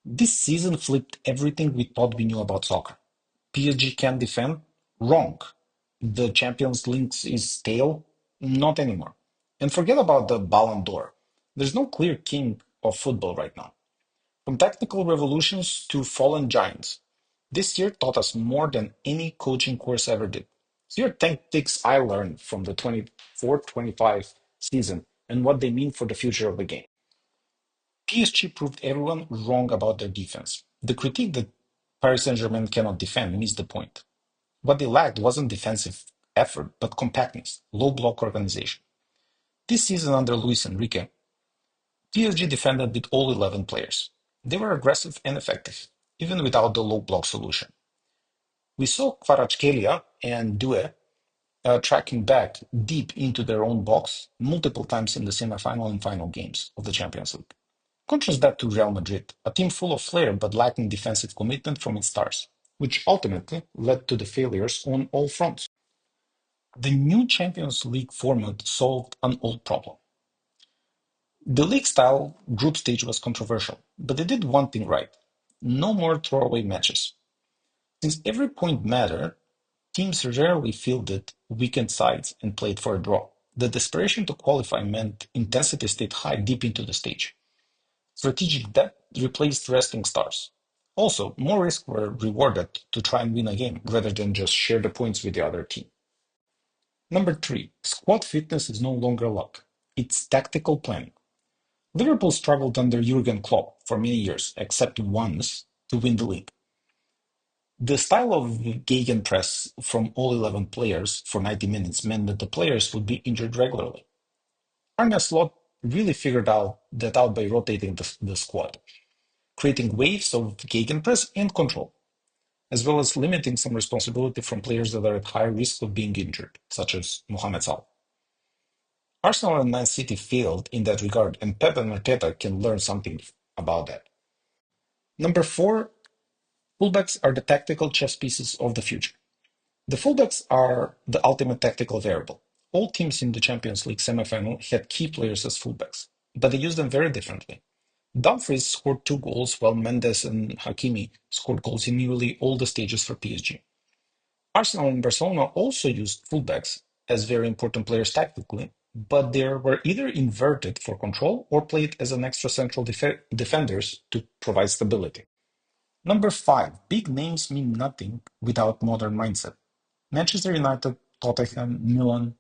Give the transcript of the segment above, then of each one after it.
This season flipped everything we thought we knew about soccer. PSG can defend? Wrong. The Champions League is stale? Not anymore. And forget about the Ballon d'Or. There's no clear king of football right now. From technical revolutions to fallen giants, this year taught us more than any coaching course ever did. Here are 10 things I learned from the 24-25 season and what they mean for the future of the game. PSG proved everyone wrong about their defense. The critique that Paris Saint-Germain cannot defend missed the point. What they lacked wasn't defensive effort, but compactness, low block organization. This season under Luis Enrique, PSG defended with all 11 players. They were aggressive and effective, even without the low block solution. We saw Kvaratskhelia and Doué tracking back deep into their own box multiple times in the semi-final and final games of the Champions League. Contrast that to Real Madrid, a team full of flair but lacking defensive commitment from its stars, which ultimately led to the failures on all fronts. The new Champions League format solved an old problem. The league style group stage was controversial, but they did one thing right. No more throwaway matches. Since every point mattered, teams rarely fielded weakened sides and played for a draw. The desperation to qualify meant intensity stayed high deep into the stage. Strategic depth replaced resting stars. Also, more risks were rewarded to try and win a game rather than just share the points with the other team. Number three, squad fitness is no longer luck. It's tactical planning. Liverpool struggled under Jurgen Klopp for many years, except once, to win the league. The style of gegenpress from all 11 players for 90 minutes meant that the players would be injured regularly. Arne Slot really figured that out by rotating the squad, creating waves of gegenpress and control, as well as limiting some responsibility from players that are at high risk of being injured, such as Mohamed Salah. Arsenal and Man City failed in that regard, and Pep and Arteta can learn something about that. Number four, fullbacks are the tactical chess pieces of the future. The fullbacks are the ultimate tactical variable. All teams in the Champions League semi-final had key players as fullbacks, but they used them very differently. Dumfries scored 2 goals, while Mendes and Hakimi scored goals in nearly all the stages for PSG. Arsenal and Barcelona also used fullbacks as very important players tactically, but they were either inverted for control or played as an extra central defenders to provide stability. Number five, big names mean nothing without modern mindset. Manchester United, Tottenham, Milan,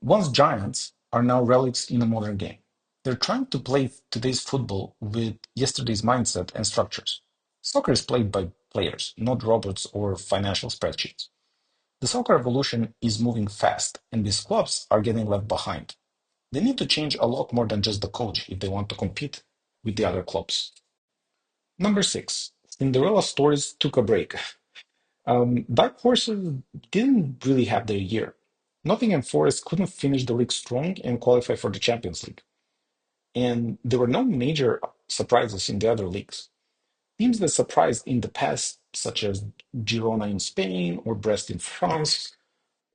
once giants, are now relics in a modern game. They're trying to play today's football with yesterday's mindset and structures. Soccer is played by players, not robots or financial spreadsheets. The soccer evolution is moving fast, and these clubs are getting left behind. They need to change a lot more than just the coach if they want to compete with the other clubs. Number six, Cinderella stories took a break. Dark horses didn't really have their year. Nottingham Forest couldn't finish the league strong and qualify for the Champions League. And there were no major surprises in the other leagues. Teams that surprised in the past, such as Girona in Spain or Brest in France,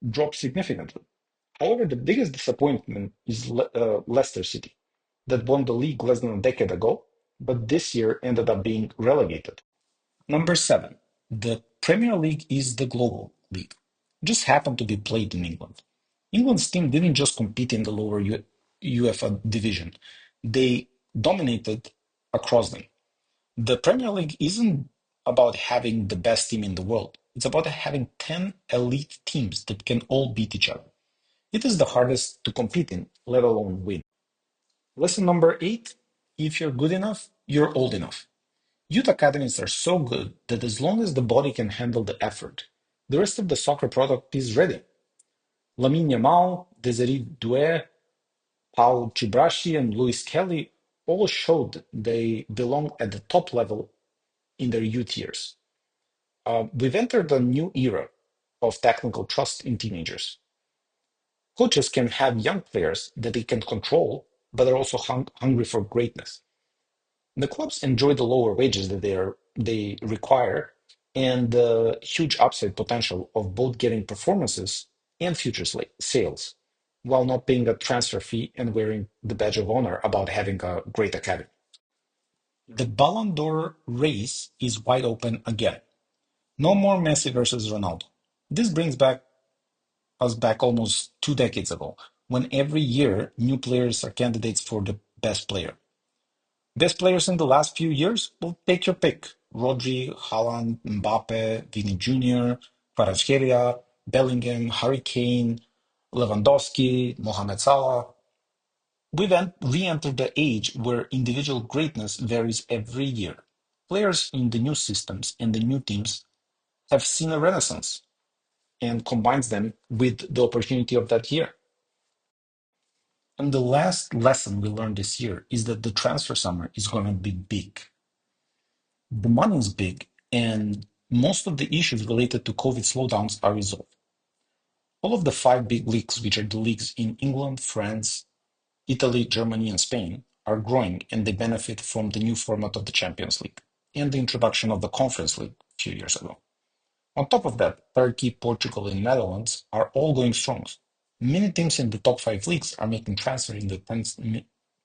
dropped significantly. However, the biggest disappointment is Leicester City, that won the league less than a decade ago, but this year ended up being relegated. Number seven, the Premier League is the global league. It just happened to be played in England. England's team didn't just compete in the lower UEFA division, they dominated across them. The Premier League isn't about having the best team in the world, it's about having 10 elite teams that can all beat each other. It is the hardest to compete in, let alone win. Lesson number eight, if you're good enough, you're old enough. Youth academies are so good that as long as the body can handle the effort, the rest of the soccer product is ready. Lamine Yamal, Desiree Doué, Paul Chibrashi, and Luis Kelly all showed they belong at the top level in their youth years. We've entered a new era of technical trust in teenagers. Coaches can have young players that they can control, but are also hungry for greatness. The clubs enjoy the lower wages that they require and the huge upside potential of both getting performances and future sales, while not paying a transfer fee and wearing the badge of honor about having a great academy. The Ballon d'Or race is wide open again. No more Messi versus Ronaldo. This brings us back almost 2 decades ago, when every year new players are candidates for the best player. Best players in the last few years? Well, take your pick. Rodri, Haaland, Mbappe, Vini Jr., Kvaratskhelia, Bellingham, Harry Kane, Lewandowski, Mohamed Salah. We've re-entered the age where individual greatness varies every year. Players in the new systems and the new teams have seen a renaissance and combines them with the opportunity of that year. And the last lesson we learned this year is that the transfer summer is going to be big. The money is big, and most of the issues related to COVID slowdowns are resolved. All of the five big leagues, which are the leagues in England, France, Italy, Germany, and Spain, are growing, and they benefit from the new format of the Champions League and the introduction of the Conference League a few years ago. On top of that, Turkey, Portugal, and Netherlands are all going strong. Many teams in the top five leagues are making transfers in the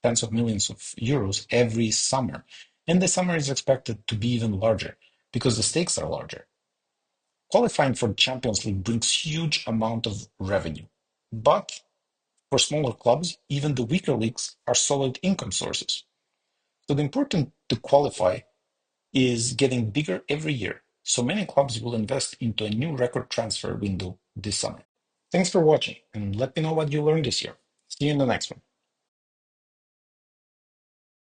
tens of millions of euros every summer, and the summer is expected to be even larger because the stakes are larger. Qualifying for the Champions League brings huge amount of revenue, but for smaller clubs, even the weaker leagues are solid income sources. So the important to qualify is getting bigger every year, so many clubs will invest into a new record transfer window this summer. Thanks for watching, and let me know what you learned this year. See you in the next one.